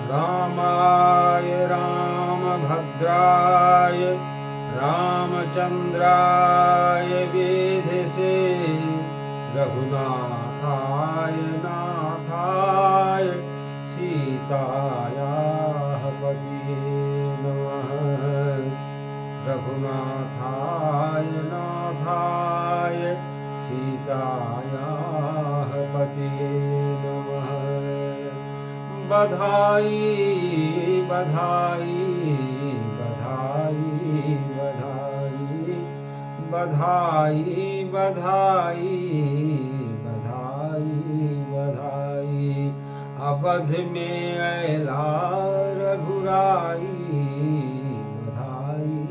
रामाय रामभद्राय रामचन्द्राय वेधसे रघुनाथाय नाथाय सीतायाः पतये नमः। रघुनाथाय नाथाय सीतायाः पतये नमः। बधाई बधाई बधाई बधाई बधाई बधाई बधाई अवध में अयला रघुराई बधाई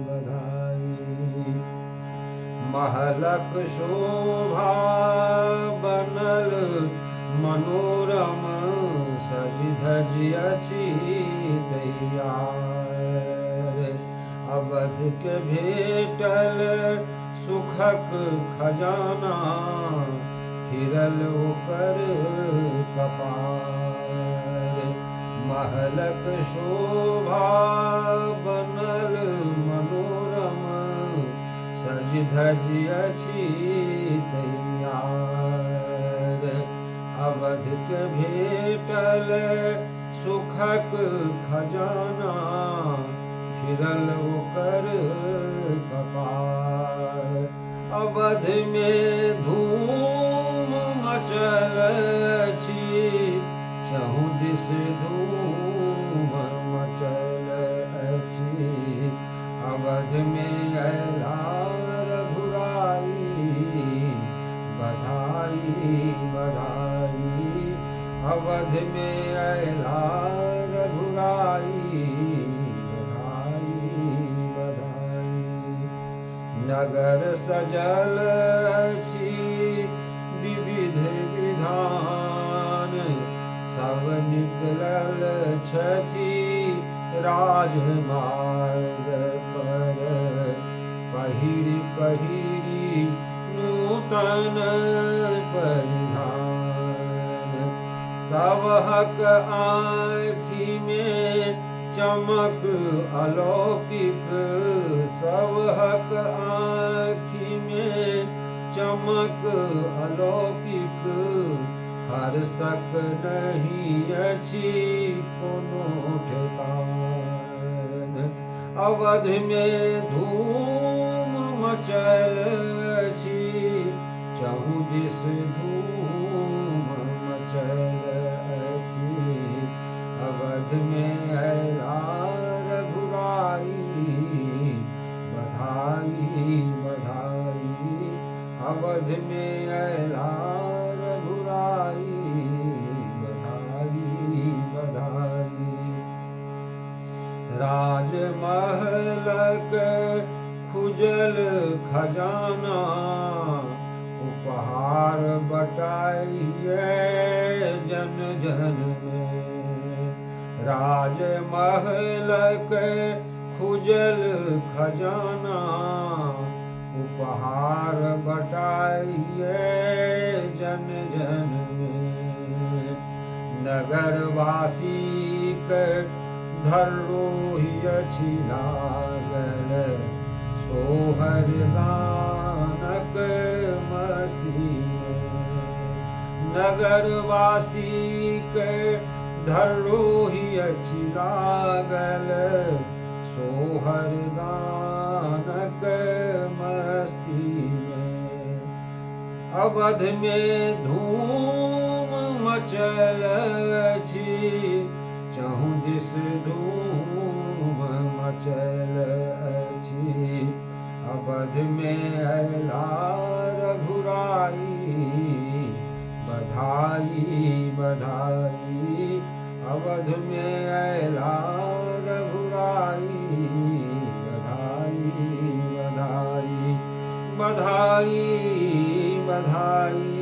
बधाई। महलक शोभा बनल मनोरम सज धज अछी तैयार। अवध के भेटल सुखक खजाना फिरल ओकर कपार। महलक शोभा बनल मनोरम सज धज अछी तैयार। अवध के भेटल सुखक खजाना फिरल ओकर कपार। अवध में धूम मचल अछि चहुँ दिस धूम मचल अछि। अवध में अयला रघुराई बधाई बधाई। अवध में अयला रघुराई बधाई बधाई। नगर सजल अछि विविध विधान सब निकलल छथि राजमार्ग पर। पहिरी पहिरी नूतन परिधान सबहक आँखि में चमक अलौकिक। सबहक आँखि में चमक अलौकिक। हर्षक नहीं अछि कोनो ठेकान। अवध में धूम मचल अछि चहुँ दिस धूम मचल अछि। अवध में अयला रघुराई बधाई बधाई। अवध में अयला रघुराई बधाई बधाई। राजमहलक खुजल खजाना उपहार बटाइए जन जन में। राजमहलक खुजल खजाना उपहार बटाइए जन जन में। नगरवासी के धरोहि अछि लागल सोहर गानक मस्ती में। नगरवासी के धरोहि अछि लागल सोहर गानक मस्ती में। अवध में धूम मचल अछि चहुँ दिस धूम मचल अछि। अवध में अयला रघुराई बधाई बधाई। अवध में अयला रघुराई बधाई बधाई बधाई बधाई